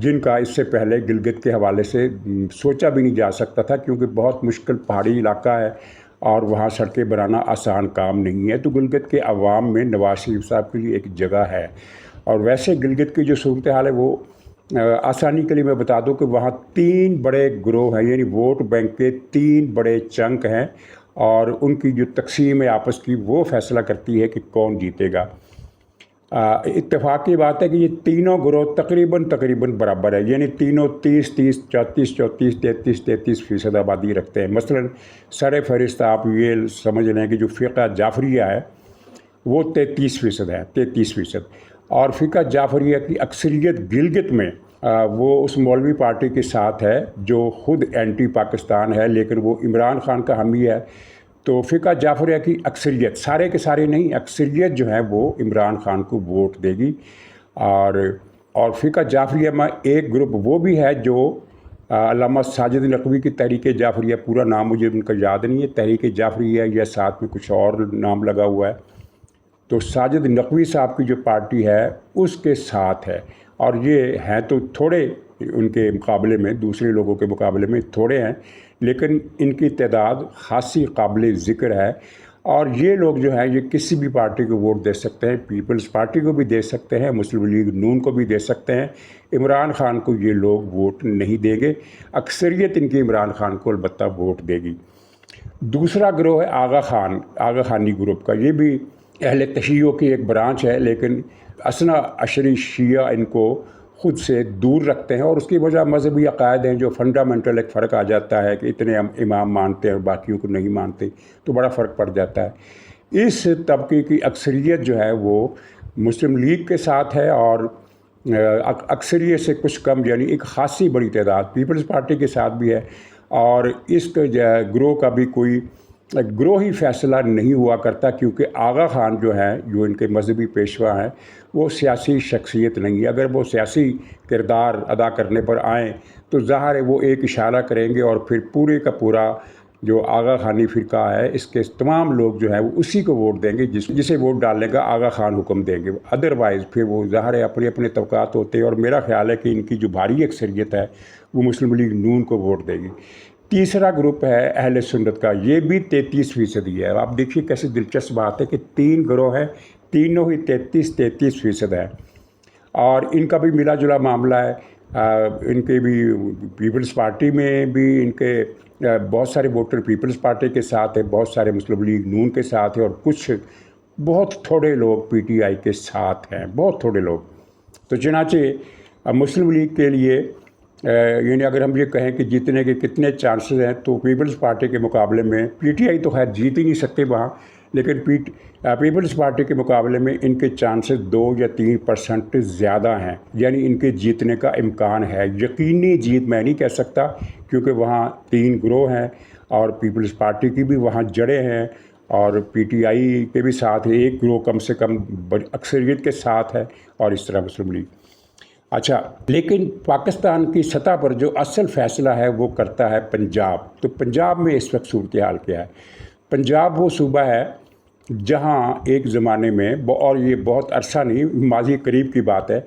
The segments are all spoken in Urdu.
جن کا اس سے پہلے گلگت کے حوالے سے سوچا بھی نہیں جا سکتا تھا، کیونکہ بہت مشکل پہاڑی علاقہ ہے اور وہاں سڑکیں بنانا آسان کام نہیں ہے۔ تو گلگت کے عوام میں نواز شریف صاحب کے لیے ایک جگہ ہے، اور ویسے گلگت کی جو صورتحال ہے وہ آسانی کے لیے میں بتا دوں کہ وہاں 3 بڑے گروہ ہیں، یعنی ووٹ بینک کے 3 بڑے چنک ہیں، اور ان کی جو تقسیم ہے آپس کی وہ فیصلہ کرتی ہے کہ کون جیتے گا۔ اتفاق کی بات ہے کہ یہ تینوں گروہ تقریباً برابر ہے، یعنی تینوں 30 34 33% آبادی رکھتے ہیں۔ مثلاً سر فہرست آپ یہ سمجھ لیں کہ جو فقہ جعفریہ ہے وہ 33% ہے، 33%، اور فقہ جعفریہ کی اکثریت گلگت میں وہ اس مولوی پارٹی کے ساتھ ہے جو خود اینٹی پاکستان ہے، لیکن وہ عمران خان کا حامی ہے۔ تو فقہ جعفریہ کی اکثریت، سارے کے سارے نہیں، اکثریت جو ہے وہ عمران خان کو ووٹ دے گی۔ اور فقہ جعفریہ میں ایک گروپ وہ بھی ہے جو علامہ ساجد نقوی کی تحریک جعفریہ، پورا نام مجھے ان کا یاد نہیں ہے، تحریک جعفریہ یا ساتھ میں کچھ اور نام لگا ہوا ہے، تو ساجد نقوی صاحب کی جو پارٹی ہے اس کے ساتھ ہے، اور یہ ہیں تو تھوڑے ان کے مقابلے میں، دوسرے لوگوں کے مقابلے میں تھوڑے ہیں، لیکن ان کی تعداد خاصی قابل ذکر ہے۔ اور یہ لوگ جو ہیں یہ کسی بھی پارٹی کو ووٹ دے سکتے ہیں، پیپلز پارٹی کو بھی دے سکتے ہیں، مسلم لیگ نون کو بھی دے سکتے ہیں، عمران خان کو یہ لوگ ووٹ نہیں دیں گے، اکثریت ان کی عمران خان کو البتہ ووٹ دے گی۔ دوسرا گروہ ہے آغا خانی گروپ کا، یہ بھی اہل تشیع کی ایک برانچ ہے، لیکن اثنا عشری شیعہ ان کو خود سے دور رکھتے ہیں، اور اس کی وجہ مذہبی عقائد ہیں، جو فنڈامنٹل ایک فرق آ جاتا ہے کہ اتنے امام مانتے ہیں اور باقیوں کو نہیں مانتے، تو بڑا فرق پڑ جاتا ہے۔ اس طبقے کی اکثریت جو ہے وہ مسلم لیگ کے ساتھ ہے، اور اکثریت سے کچھ کم، یعنی ایک خاصی بڑی تعداد پیپلز پارٹی کے ساتھ بھی ہے۔ اور اس گروہ کا بھی کوئی گروہی فیصلہ نہیں ہوا کرتا، کیونکہ آغا خان جو ہیں، جو ان کے مذہبی پیشوا ہیں، وہ سیاسی شخصیت نہیں ہے۔ اگر وہ سیاسی کردار ادا کرنے پر آئیں تو ظاہر ہے وہ ایک اشارہ کریں گے، اور پھر پورے کا پورا جو آغا خانی فرقہ ہے اس کے تمام لوگ جو ہیں وہ اسی کو ووٹ دیں گے، جسے ووٹ ڈالنے کا آغا خان حکم دیں گے۔ ادروائز پھر وہ ظاہر ہے اپنے اپنے طبقات ہوتے ہیں، اور میرا خیال ہے کہ ان کی جو بھاری اکثریت ہے وہ مسلم لیگ نون کو ووٹ دے گی۔ تیسرا گروپ ہے اہل سنت کا، یہ بھی 33% ہی ہے۔ آپ دیکھیے کیسے دلچسپ بات ہے کہ 3 گروہ ہیں، تینوں ہی 33% ہے، اور ان کا بھی ملا جلا معاملہ ہے۔ ان کے بھی پیپلز پارٹی میں بھی ان کے بہت سارے ووٹر پیپلز پارٹی کے ساتھ ہیں، بہت سارے مسلم لیگ نون کے ساتھ ہیں، اور کچھ بہت تھوڑے لوگ پی ٹی آئی کے ساتھ ہیں، بہت تھوڑے لوگ۔ تو چنانچہ مسلم لیگ کے لیے یعنی اگر ہم یہ کہیں کہ جیتنے کے کتنے چانسز ہیں، تو پیپلز پارٹی کے مقابلے میں پی ٹی آئی تو خیر جیت ہی نہیں سکتے وہاں، لیکن پیپلز پارٹی کے مقابلے میں ان کے چانسز 2 یا 3% زیادہ ہیں، یعنی ان کے جیتنے کا امکان ہے۔ یقینی جیت میں نہیں کہہ سکتا، کیونکہ وہاں 3 گروہ ہیں، اور پیپلز پارٹی کی بھی وہاں جڑیں ہیں، اور پی ٹی آئی کے بھی ساتھ ایک گروہ کم سے کم اکثریت کے ساتھ ہے، اور اس طرح مسلم لیگ۔ اچھا، لیکن پاکستان کی سطح پر جو اصل فیصلہ ہے وہ کرتا ہے پنجاب۔ تو پنجاب میں اس وقت صورتحال کیا ہے؟ پنجاب وہ صوبہ ہے جہاں ایک زمانے میں، اور یہ بہت عرصہ نہیں، ماضی قریب کی بات ہے،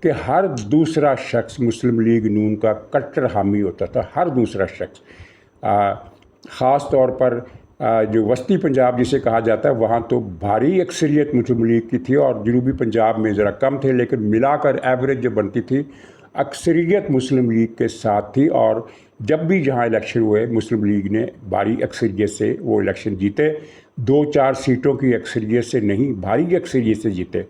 کہ ہر دوسرا شخص مسلم لیگ نون کا کٹر حامی ہوتا تھا، ہر دوسرا شخص۔ خاص طور پر جو وسطی پنجاب جسے کہا جاتا ہے، وہاں تو بھاری اکثریت مسلم لیگ کی تھی، اور جنوبی پنجاب میں ذرا کم تھے، لیکن ملا کر ایوریج جو بنتی تھی اکثریت مسلم لیگ کے ساتھ تھی۔ اور جب بھی جہاں الیکشن ہوئے مسلم لیگ نے بھاری اکثریت سے وہ الیکشن جیتے، 2-4 سیٹوں کی اکثریت سے نہیں، بھاری اکثریت سے جیتے۔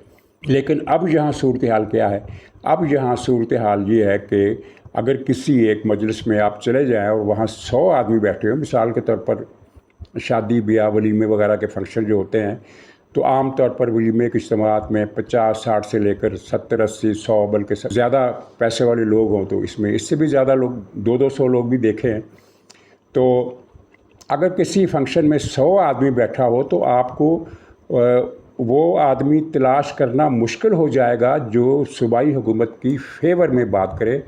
لیکن اب یہاں صورتحال کیا ہے؟ اب یہاں صورتحال یہ ہے کہ اگر کسی ایک مجلس میں آپ چلے جائیں اور وہاں 100 آدمی بیٹھے ہوں، مثال کے طور پر شادی بیاہ ولیمے وغیرہ کے فنکشن جو ہوتے ہیں، تو عام طور پر ولیمے کے اجتماعات میں 50-60 سے لے کر 70-80-100 بلکہ زیادہ پیسے والے لوگ ہوں، تو اس میں اس سے بھی زیادہ لوگ 200 لوگ بھی دیکھے ہیں۔ تو اگر کسی فنکشن میں 100 آدمی بیٹھا ہو تو آپ کو وہ آدمی تلاش کرنا مشکل ہو جائے گا جو صوبائی حکومت کی فیور میں بات کرے۔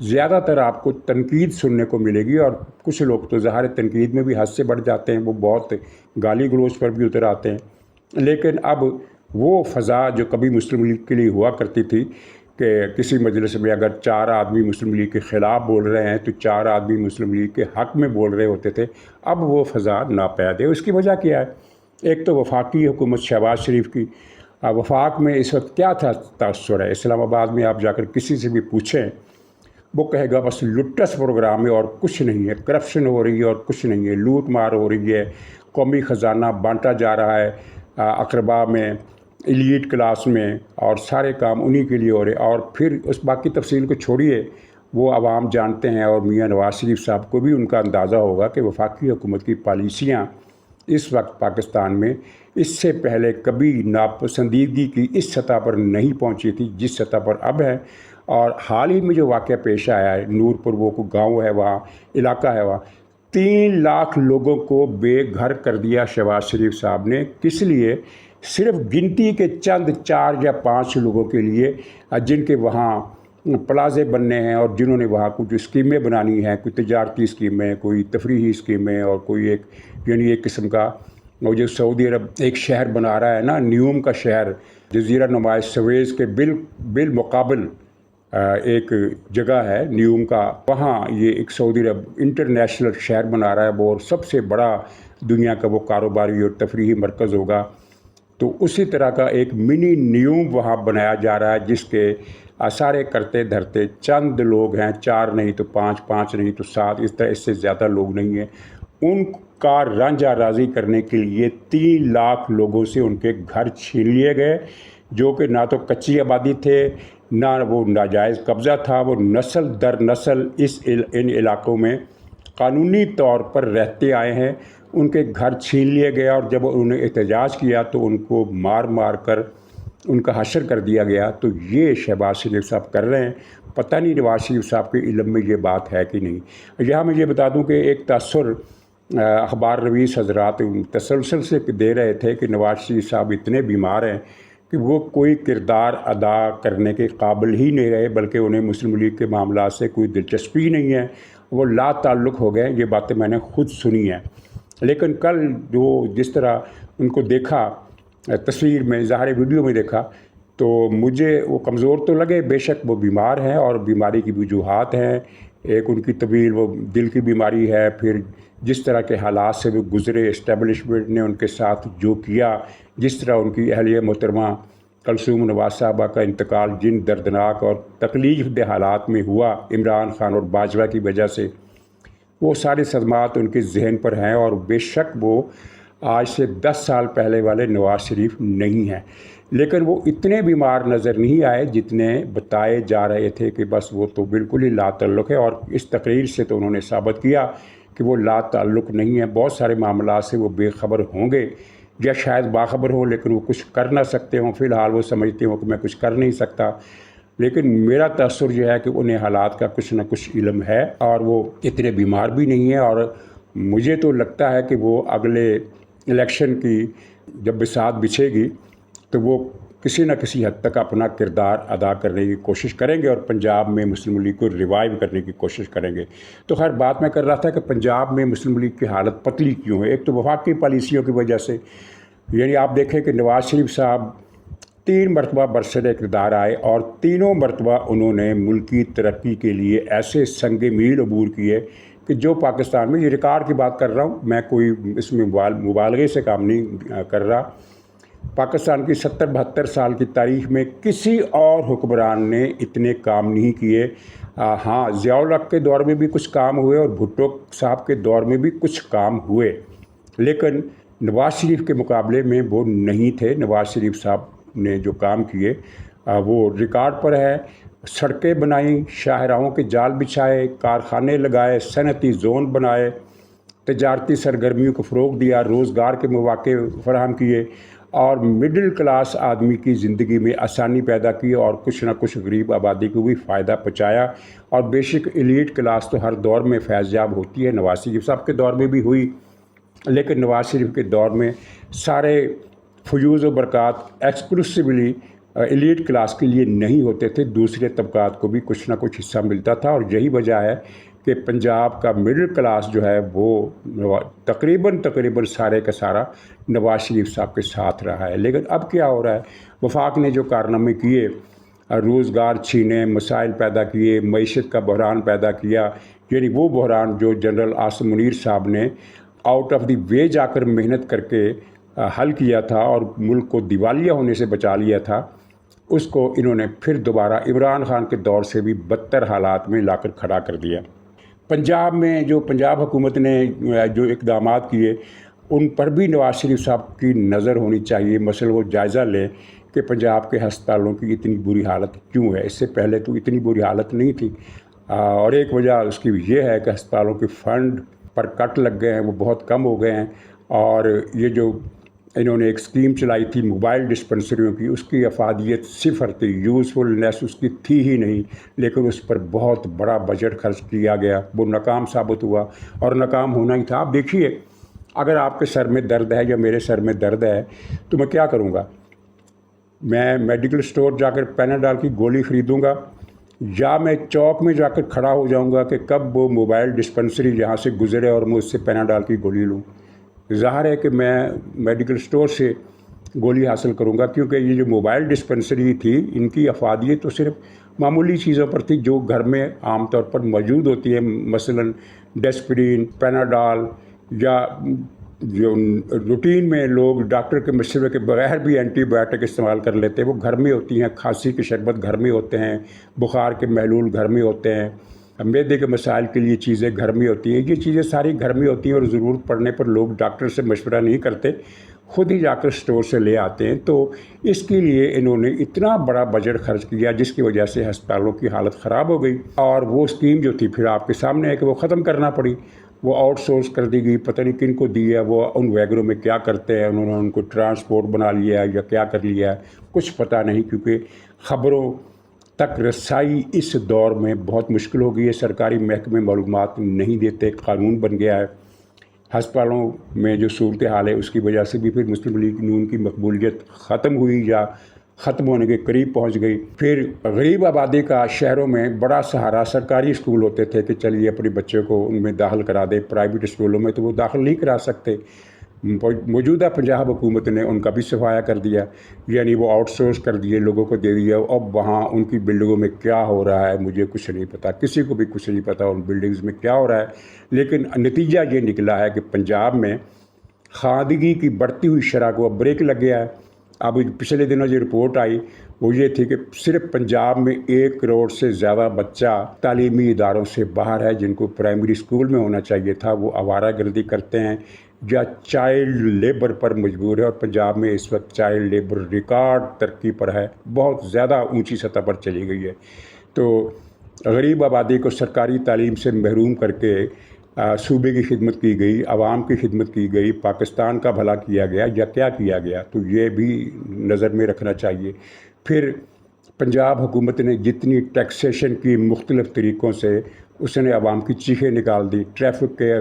زیادہ تر آپ کو تنقید سننے کو ملے گی، اور کچھ لوگ تو ظاہر تنقید میں بھی حد سے بڑھ جاتے ہیں، وہ بہت گالی گلوچ پر بھی اتر آتے ہیں۔ لیکن اب وہ فضا جو کبھی مسلم لیگ کے لیے ہوا کرتی تھی کہ کسی مجلس میں اگر 4 آدمی مسلم لیگ کے خلاف بول رہے ہیں تو 4 آدمی مسلم لیگ کے حق میں بول رہے ہوتے تھے. اب وہ فضا ناپید ہے. اس کی وجہ کیا ہے؟ ایک تو وفاقی حکومت شہباز شریف کی. وفاق میں اس وقت کیا تاثر ہے؟ اسلام آباد میں آپ جا کر کسی سے بھی پوچھیں وہ کہے گا بس لٹس پروگرام ہے اور کچھ نہیں ہے. کرپشن ہو رہی ہے اور کچھ نہیں ہے. لوٹ مار ہو رہی ہے. قومی خزانہ بانٹا جا رہا ہے اقربا میں، ایلیٹ کلاس میں، اور سارے کام انہی کے لیے ہو رہے. اور پھر اس باقی تفصیل کو چھوڑیے، وہ عوام جانتے ہیں، اور میاں نواز شریف صاحب کو بھی ان کا اندازہ ہوگا کہ وفاقی حکومت کی پالیسیاں اس وقت پاکستان میں اس سے پہلے کبھی ناپسندیدگی کی اس سطح پر نہیں پہنچی تھی جس سطح پر اب ہے. اور حال ہی میں جو واقعہ پیش آیا ہے، نور پر وہ کو گاؤں ہے وہاں، علاقہ ہے وہاں، 3 لاکھ لوگوں کو بے گھر کر دیا شہباز شریف صاحب نے. کس لیے؟ صرف گنتی کے چند 4 یا 5 لوگوں کے لیے جن کے وہاں پلازے بننے ہیں اور جنہوں نے وہاں کچھ اسکیمیں بنانی ہیں، کوئی تجارتی اسکیمیں، کوئی تفریحی اسکیمیں، اور کوئی ایک قسم کا وہ جو سعودی عرب ایک شہر بنا رہا ہے نا، نیوم کا شہر، جزیرہ نما سویز کے بالمقابل ایک جگہ ہے نیوم کا، وہاں یہ ایک سعودی عرب انٹرنیشنل شہر بنا رہا ہے وہ، اور سب سے بڑا دنیا کا وہ کاروباری اور تفریحی مرکز ہوگا. تو اسی طرح کا ایک منی نیوم وہاں بنایا جا رہا ہے جس کے سارے کرتے دھرتے چند لوگ ہیں، 4 نہیں تو 5 نہیں تو 7، اس طرح اس سے زیادہ لوگ نہیں ہیں. ان کا رانجھا راضی کرنے کے لیے 3 لاکھ لوگوں سے ان کے گھر چھین لیے گئے، جو کہ نہ تو کچی آبادی تھے، نہ وہ ناجائز قبضہ تھا. وہ نسل در نسل ان علاقوں میں قانونی طور پر رہتے آئے ہیں. ان کے گھر چھین لیے گیا، اور جب انہوں نے احتجاج کیا تو ان کو مار کر ان کا حشر کر دیا گیا. تو یہ شہباز شریف صاحب کر رہے ہیں. پتہ نہیں نواز شریف صاحب کے علم میں یہ بات ہے کہ نہیں. یہاں میں یہ بتا دوں کہ ایک تاثر اخبار رویس حضرات تسلسل سے دے رہے تھے کہ نواز شریف صاحب اتنے بیمار ہیں کہ وہ کوئی کردار ادا کرنے کے قابل ہی نہیں رہے، بلکہ انہیں مسلم لیگ کے معاملات سے کوئی دلچسپی نہیں ہے، وہ لا تعلق ہو گئے. یہ باتیں میں نے خود سنی ہیں. لیکن کل جس طرح ان کو دیکھا تصویر میں، ظاہر ویڈیو میں دیکھا، تو مجھے وہ کمزور تو لگے. بے شک وہ بیمار ہیں اور بیماری کی وجوہات ہیں. ایک ان کی طویل وہ دل کی بیماری ہے، پھر جس طرح کے حالات سے وہ گزرے، اسٹیبلشمنٹ نے ان کے ساتھ جو کیا، جس طرح ان کی اہلیہ محترمہ کلثوم نواز صاحبہ کا انتقال جن دردناک اور تکلیف دہ حالات میں ہوا عمران خان اور باجوہ کی وجہ سے، وہ سارے صدمات ان کے ذہن پر ہیں. اور بے شک وہ آج سے 10 سال پہلے والے نواز شریف نہیں ہیں. لیکن وہ اتنے بیمار نظر نہیں آئے جتنے بتائے جا رہے تھے کہ بس وہ تو بالکل ہی لا تعلق ہے. اور اس تقریر سے تو انہوں نے ثابت کیا کہ وہ لا تعلق نہیں ہے. بہت سارے معاملات سے وہ بے خبر ہوں گے یا شاید باخبر ہوں، لیکن وہ کچھ کر نہ سکتے ہوں. فی الحال وہ سمجھتے ہوں کہ میں کچھ کر نہیں سکتا. لیکن میرا تاثر یہ ہے کہ انہیں حالات کا کچھ نہ کچھ علم ہے، اور وہ اتنے بیمار بھی نہیں ہیں. اور مجھے تو لگتا ہے کہ وہ اگلے الیکشن کی جب بساط بچھے گی تو وہ کسی نہ کسی حد تک اپنا کردار ادا کرنے کی کوشش کریں گے، اور پنجاب میں مسلم لیگ کو ریوائیو کرنے کی کوشش کریں گے. تو خیر بات میں کر رہا تھا کہ پنجاب میں مسلم لیگ کی حالت پتلی کیوں ہے. ایک تو وفاقی پالیسیوں کی وجہ سے، یعنی آپ دیکھیں کہ نواز شریف صاحب 3 مرتبہ برسر اقتدار آئے، اور تینوں مرتبہ انہوں نے ملکی ترقی کے لیے ایسے سنگ میل عبور کیے کہ جو پاکستان میں، یہ ریکارڈ کی بات کر رہا ہوں میں، کوئی اس میں مبالغے سے کام نہیں کر رہا، پاکستان کی 70-72 سال کی تاریخ میں کسی اور حکمران نے اتنے کام نہیں کیے. ہاں، ضیاء الحق کے دور میں بھی کچھ کام ہوئے اور بھٹو صاحب کے دور میں بھی کچھ کام ہوئے، لیکن نواز شریف کے مقابلے میں وہ نہیں تھے. نواز شریف صاحب نے جو کام کیے وہ ریکارڈ پر ہے. سڑکیں بنائیں، شاہراہوں کے جال بچھائے، کارخانے لگائے، صنعتی زون بنائے، تجارتی سرگرمیوں کو فروغ دیا، روزگار کے مواقع فراہم کیے، اور مڈل کلاس آدمی کی زندگی میں آسانی پیدا کی، اور کچھ نہ کچھ غریب آبادی کو بھی فائدہ پہنچایا. اور بے شک ایلیٹ کلاس تو ہر دور میں فیض یاب ہوتی ہے، نواز شریف صاحب کے دور میں بھی ہوئی، لیکن نواز شریف کے دور میں سارے فیوز و برکات ایکسکلوسیولی ایلیٹ کلاس کے لیے نہیں ہوتے تھے، دوسرے طبقات کو بھی کچھ نہ کچھ حصہ ملتا تھا. اور یہی وجہ ہے کہ پنجاب کا مڈل کلاس جو ہے وہ تقریباً سارے کا سارا نواز شریف صاحب کے ساتھ رہا ہے. لیکن اب کیا ہو رہا ہے؟ وفاق نے جو کارنامے کیے، روزگار چھینے، مسائل پیدا کیے، معیشت کا بحران پیدا کیا، یعنی وہ بحران جو جنرل عاصم منیر صاحب نے آؤٹ آف دی وے جا کر محنت کر کے حل کیا تھا اور ملک کو دیوالیہ ہونے سے بچا لیا تھا، اس کو انہوں نے پھر دوبارہ عمران خان کے دور سے بھی بدتر حالات میں لا کر کھڑا کر دیا۔ پنجاب میں جو پنجاب حکومت نے جو اقدامات کیے ان پر بھی نواز شریف صاحب کی نظر ہونی چاہیے، مثلا وہ جائزہ لیں کہ پنجاب کے ہسپتالوں کی اتنی بری حالت کیوں ہے، اس سے پہلے تو اتنی بری حالت نہیں تھی، اور ایک وجہ اس کی یہ ہے کہ ہسپتالوں کے فنڈ پر کٹ لگ گئے ہیں، وہ بہت کم ہو گئے ہیں، اور یہ جو انہوں نے ایک اسکیم چلائی تھی موبائل ڈسپنسریوں کی، اس کی افادیت صفر تھی، یوزفلنیس اس کی تھی ہی نہیں، لیکن اس پر بہت بڑا بجٹ خرچ کیا گیا، وہ ناکام ثابت ہوا، اور ناکام ہونا ہی تھا۔ آپ دیکھیے، اگر آپ کے سر میں درد ہے یا میرے سر میں درد ہے تو میں کیا کروں گا؟ میں میڈیکل سٹور جا کر پیناڈال کی گولی خریدوں گا، یا میں چوک میں جا کر کھڑا ہو جاؤں گا کہ کب وہ موبائل ڈسپنسری یہاں سے گزرے اور میں اس سے پیناڈال کی گولی لوں؟ ظاہر ہے کہ میں میڈیکل سٹور سے گولی حاصل کروں گا، کیونکہ یہ جو موبائل ڈسپنسری تھی ان کی افادیت تو صرف معمولی چیزوں پر تھی جو گھر میں عام طور پر موجود ہوتی ہے، مثلا ڈیسپرین، پیناڈال، یا جو روٹین میں لوگ ڈاکٹر کے مشورے کے بغیر بھی اینٹی بایوٹک استعمال کر لیتے ہیں، وہ گھر میں ہوتی ہیں، کھانسی کے شربت گھر میں ہوتے ہیں، بخار کے محلول گھر میں ہوتے ہیں، معدے کے مسائل کے لیے چیزیں گھر میں ہوتی ہیں، یہ چیزیں ساری گھر میں ہوتی ہیں، اور ضرورت پڑنے پر لوگ ڈاکٹر سے مشورہ نہیں کرتے، خود ہی جا کر اسٹور سے لے آتے ہیں۔ تو اس کے لیے انہوں نے اتنا بڑا بجٹ خرچ کیا جس کی وجہ سے ہسپتالوں کی حالت خراب ہو گئی، اور وہ اسکیم جو تھی پھر آپ کے سامنے ہے کہ وہ ختم کرنا پڑی، وہ آؤٹ سورس کر دی گئی، پتہ نہیں کن کو دی ہے، وہ ان ویگنوں میں کیا کرتے ہیں، انہوں نے ان کو ٹرانسپورٹ بنا لیا ہے یا کیا کر لیا ہے، کچھ پتہ نہیں، کیونکہ خبروں تک رسائی اس دور میں بہت مشکل ہو گئی ہے، سرکاری محکمے معلومات نہیں دیتے، قانون بن گیا ہے۔ ہسپتالوں میں جو صورتحال ہے اس کی وجہ سے بھی پھر مسلم لیگ نون کی مقبولیت ختم ہوئی یا ختم ہونے کے قریب پہنچ گئی۔ پھر غریب آبادی کا شہروں میں بڑا سہارا سرکاری اسکول ہوتے تھے کہ چلیے اپنے بچے کو ان میں داخل کرا دے، پرائیویٹ اسکولوں میں تو وہ داخل نہیں کرا سکتے۔ موجودہ پنجاب حکومت نے ان کا بھی صفایا کر دیا، یعنی وہ آؤٹ سورس کر دیے، لوگوں کو دے دیا۔ اب وہاں ان کی بلڈنگوں میں کیا ہو رہا ہے مجھے کچھ نہیں پتہ، کسی کو بھی کچھ نہیں پتہ ان بلڈنگز میں کیا ہو رہا ہے، لیکن نتیجہ یہ نکلا ہے کہ پنجاب میں خواندگی کی بڑھتی ہوئی شرح کو اب بریک لگ گیا ہے۔ اب پچھلے دنوں جو رپورٹ آئی وہ یہ تھی کہ صرف پنجاب میں 1 کروڑ سے زیادہ بچہ تعلیمی اداروں سے باہر ہے، جن کو پرائمری اسکول میں ہونا چاہیے تھا، وہ آوارہ گردی کرتے ہیں یا چائلڈ لیبر پر مجبور ہے، اور پنجاب میں اس وقت چائلڈ لیبر ریکارڈ ترقی پر ہے، بہت زیادہ اونچی سطح پر چلی گئی ہے۔ تو غریب آبادی کو سرکاری تعلیم سے محروم کر کے صوبے کی خدمت کی گئی، عوام کی خدمت کی گئی، پاکستان کا بھلا کیا گیا یا کیا کیا گیا، تو یہ بھی نظر میں رکھنا چاہیے۔ پھر پنجاب حکومت نے جتنی ٹیکسیشن کی مختلف طریقوں سے، اس نے عوام کی چیخیں نکال دی۔ ٹریفک کے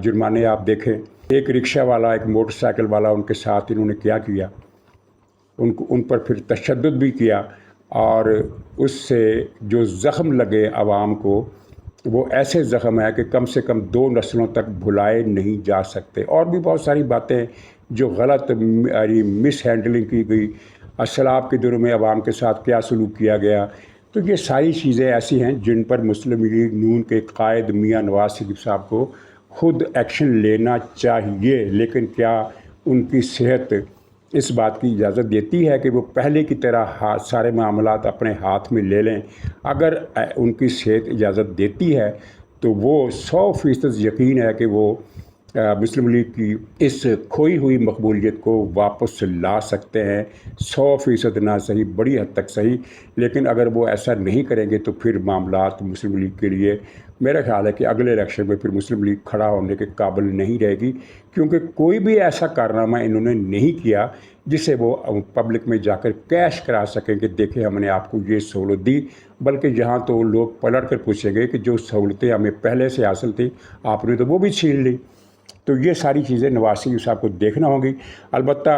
جرمانے آپ دیکھیں، ایک رکشہ والا، ایک موٹر سائیکل والا، ان کے ساتھ انہوں نے کیا کیا، ان پر پھر تشدد بھی کیا، اور اس سے جو زخم لگے عوام کو وہ ایسے زخم ہے کہ کم سے کم 2 نسلوں تک بھلائے نہیں جا سکتے۔ اور بھی بہت ساری باتیں جو غلط مس ہینڈلنگ کی گئی، سیلاب کے دنوں میں عوام کے ساتھ کیا سلوک کیا گیا، تو یہ ساری چیزیں ایسی ہیں جن پر مسلم لیگ نون کے قائد میاں نواز شریف صاحب کو خود ایکشن لینا چاہیے، لیکن کیا ان کی صحت اس بات کی اجازت دیتی ہے کہ وہ پہلے کی طرح سارے معاملات اپنے ہاتھ میں لے لیں؟ اگر ان کی صحت اجازت دیتی ہے تو وہ 100% یقین ہے کہ وہ مسلم لیگ کی اس کھوئی ہوئی مقبولیت کو واپس لا سکتے ہیں، 100% نہ صحیح، بڑی حد تک صحیح، لیکن اگر وہ ایسا نہیں کریں گے تو پھر معاملات مسلم لیگ کے لیے، میرا خیال ہے کہ اگلے الیکشن میں پھر مسلم لیگ کھڑا ہونے کے قابل نہیں رہے گی، کیونکہ کوئی بھی ایسا کارنامہ انہوں نے نہیں کیا جسے وہ پبلک میں جا کر کیش کرا سکیں کہ دیکھیں ہم نے آپ کو یہ سہولت دی، بلکہ یہاں تو لوگ پلٹ کر پوچھیں گے کہ جو سہولتیں ہمیں پہلے سے حاصل تھیں آپ نے تو وہ بھی چھین لی۔ تو یہ ساری چیزیں نواز شریف صاحب کو دیکھنا ہوں گی۔ البتہ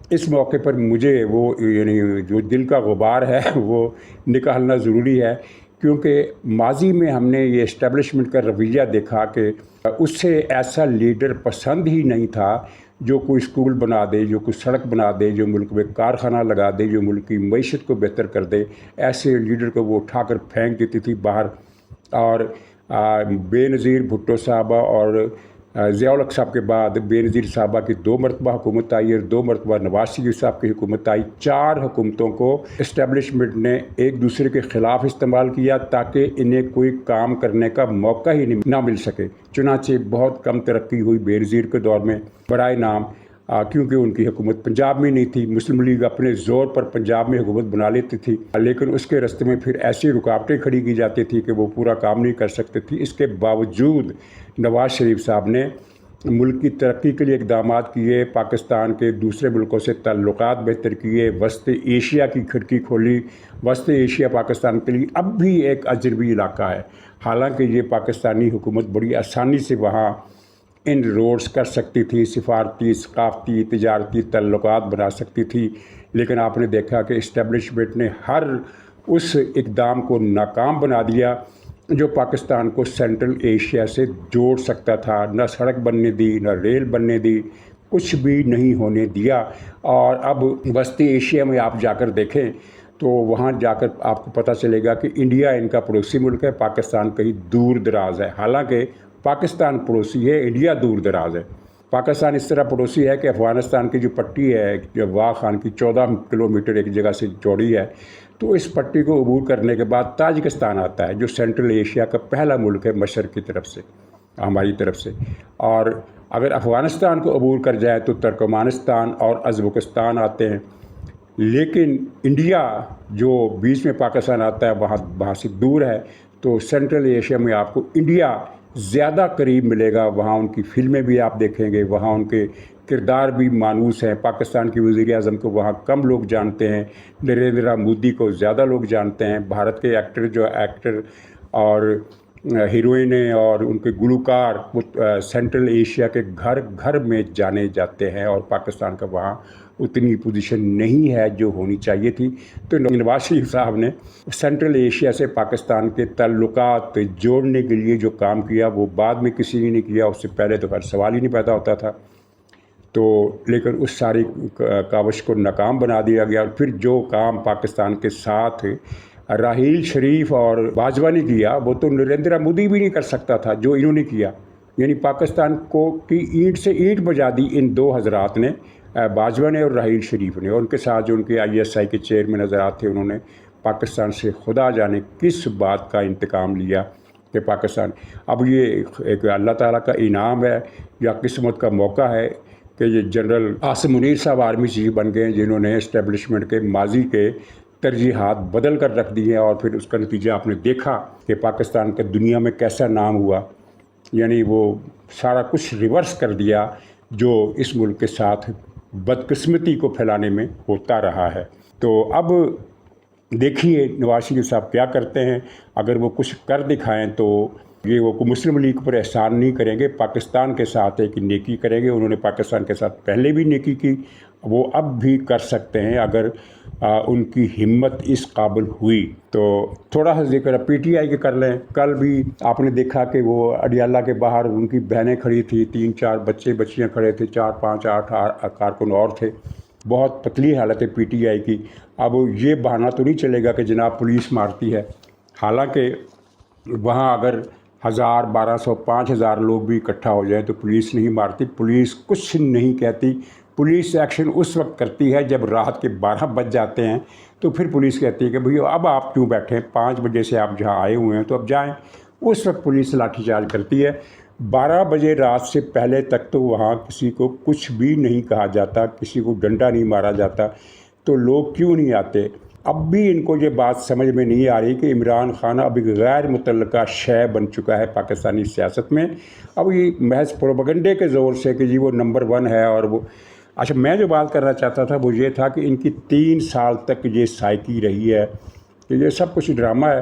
اس موقع پر مجھے وہ یعنی جو دل کا غبار ہے وہ نکالنا ضروری ہے کیونکہ ماضی میں ہم نے یہ اسٹیبلشمنٹ کا رویہ دیکھا کہ اس سے ایسا لیڈر پسند ہی نہیں تھا جو کوئی اسکول بنا دے، جو کوئی سڑک بنا دے، جو ملک میں کارخانہ لگا دے، جو ملک کی معیشت کو بہتر کر دے۔ ایسے لیڈر کو وہ اٹھا کر پھینک دیتی تھی باہر۔ اور بے نظیر بھٹو صاحبہ اور ضیاء الحق صاحب کے بعد بے نظیر صاحبہ کی 2 مرتبہ حکومت آئی اور 2 مرتبہ نواز شریف صاحب کی حکومت آئی۔ 4 حکومتوں کو اسٹیبلشمنٹ نے ایک دوسرے کے خلاف استعمال کیا تاکہ انہیں کوئی کام کرنے کا موقع ہی نہ مل سکے۔ چنانچہ بہت کم ترقی ہوئی بے نظیر کے دور میں برائے نام، کیونکہ ان کی حکومت پنجاب میں نہیں تھی۔ مسلم لیگ اپنے زور پر پنجاب میں حکومت بنا لیتی تھی، لیکن اس کے راستے میں پھر ایسی رکاوٹیں کھڑی کی جاتی تھی کہ وہ پورا کام نہیں کر سکتے تھی۔ اس کے باوجود نواز شریف صاحب نے ملک کی ترقی کے لیے اقدامات کیے، پاکستان کے دوسرے ملکوں سے تعلقات بہتر کیے، وسط ایشیا کی کھڑکی کھولی۔ وسط ایشیا پاکستان کے لیے اب بھی ایک اجنبی علاقہ ہے، حالانکہ یہ پاکستانی حکومت بڑی آسانی سے وہاں ان روڈز کر سکتی تھی، سفارتی، ثقافتی، تجارتی تعلقات بنا سکتی تھی، لیکن آپ نے دیکھا کہ اسٹیبلشمنٹ نے ہر اس اقدام کو ناکام بنا دیا جو پاکستان کو سینٹرل ایشیا سے جوڑ سکتا تھا۔ نہ سڑک بننے دی، نہ ریل بننے دی، کچھ بھی نہیں ہونے دیا۔ اور اب وسطی ایشیا میں آپ جا کر دیکھیں تو وہاں جا کر آپ کو پتہ چلے گا کہ انڈیا ان کا پڑوسی ملک ہے، پاکستان کہیں دور دراز ہے۔ حالانکہ پاکستان پڑوسی ہے، انڈیا دور دراز ہے۔ پاکستان اس طرح پڑوسی ہے کہ افغانستان کی جو پٹی ہے، جو واغ خان کی 14 کلومیٹر ایک جگہ سے چوڑی ہے، تو اس پٹی کو عبور کرنے کے بعد تاجکستان آتا ہے، جو سینٹرل ایشیا کا پہلا ملک ہے مشرق کی طرف سے، ہماری طرف سے۔ اور اگر افغانستان کو عبور کر جائے تو ترکمانستان اور ازبکستان آتے ہیں، لیکن انڈیا جو بیچ میں پاکستان آتا ہے وہاں سے دور ہے، تو سینٹرل ایشیا میں آپ کو انڈیا زیادہ قریب ملے گا۔ وہاں ان کی فلمیں بھی آپ دیکھیں گے، وہاں ان کے کردار بھی مانوس ہیں۔ پاکستان کی وزیر اعظم کو وہاں کم لوگ جانتے ہیں، نریندر مودی کو زیادہ لوگ جانتے ہیں۔ بھارت کے ایکٹر اور ہیروئنیں اور ان کے گلوکار وہ سینٹرل ایشیا کے گھر گھر میں جانے جاتے ہیں، اور پاکستان کا وہاں اتنی پوزیشن نہیں ہے جو ہونی چاہیے تھی۔ تو نواز شریف صاحب نے سینٹرل ایشیا سے پاکستان کے تعلقات جوڑنے کے لیے جو کام کیا وہ بعد میں کسی نے نہیں کیا، اس سے پہلے تو خیر سوال ہی نہیں پیدا ہوتا تھا۔ تو لیکن اس ساری کاوش کو ناکام بنا دیا گیا، اور پھر جو کام پاکستان کے ساتھ راحیل شریف اور باجوہ نے کیا وہ تو نریندر مودی بھی نہیں کر سکتا تھا جو انہوں نے کیا۔ یعنی پاکستان کو کی اینٹ سے اینٹ بجا دی ان 2 حضرات نے، باجوہ نے اور راحیل شریف نے، اور ان کے ساتھ جو ان کے ISI کے چیئرمین حضرات تھے، انہوں نے پاکستان سے خدا جانے کس بات کا انتقام لیا کہ پاکستان اب یہ ایک اللہ تعالیٰ کا انعام ہے یا قسمت کا موقع ہے کہ یہ جنرل عاصم منیر صاحب آرمی چیف بن گئے، جنہوں نے اسٹیبلشمنٹ کے ماضی کے ترجیحات بدل کر رکھ دی ہیں، اور پھر اس کا نتیجہ آپ نے دیکھا کہ پاکستان کا دنیا میں کیسا نام ہوا۔ یعنی وہ سارا کچھ ریورس کر دیا جو اس ملک کے ساتھ بدقسمتی کو پھیلانے میں ہوتا رہا ہے۔ تو اب دیکھیے نواز شریف صاحب کیا کرتے ہیں۔ اگر وہ کچھ کر دکھائیں تو یہ وہ مسلم لیگ پر احسان نہیں کریں گے، پاکستان کے ساتھ ایک نیکی کریں گے۔ انہوں نے پاکستان کے ساتھ پہلے بھی نیکی کی، وہ اب بھی کر سکتے ہیں اگر ان کی ہمت اس قابل ہوئی۔ تو تھوڑا سا ذکر PTI کے کر لیں۔ کل بھی آپ نے دیکھا کہ وہ اڈیالہ کے باہر ان کی بہنیں کھڑی تھیں، 3-4 بچیاں کھڑے تھے، 4-5-8 کارکن اور تھے۔ بہت پتلی حالت ہے PTI کی۔ اب یہ بہانہ تو نہیں چلے گا کہ جناب پولیس مارتی ہے، حالانکہ وہاں اگر 1000 1200 5000 لوگ بھی اکٹھا ہو جائیں تو پولیس نہیں مارتی، پولیس کچھ نہیں کہتی۔ پولیس ایکشن اس وقت کرتی ہے جب رات کے 12 بج جاتے ہیں، تو پھر پولیس کہتی ہے کہ بھئی اب آپ کیوں بیٹھیں، 5 بجے سے آپ جہاں آئے ہوئے ہیں تو اب جائیں۔ اس وقت پولیس لاٹھی چارج کرتی ہے۔ 12 بجے رات سے پہلے تک تو وہاں کسی کو کچھ بھی نہیں کہا جاتا، کسی کو ڈنڈا نہیں مارا جاتا، تو لوگ کیوں نہیں آتے؟ اب بھی ان کو یہ بات سمجھ میں نہیں آ رہی کہ عمران خان اب ایک غیر متعلقہ شے بن چکا ہے پاکستانی سیاست میں۔ اب یہ محض پروپیگنڈے کے زور سے کہ جی وہ نمبر 1 ہے، اور وہ اچھا میں جو بات کرنا چاہتا تھا وہ یہ تھا کہ ان کی 3 سال تک یہ سائیکی رہی ہے کہ یہ سب کچھ ڈرامہ ہے۔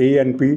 ANP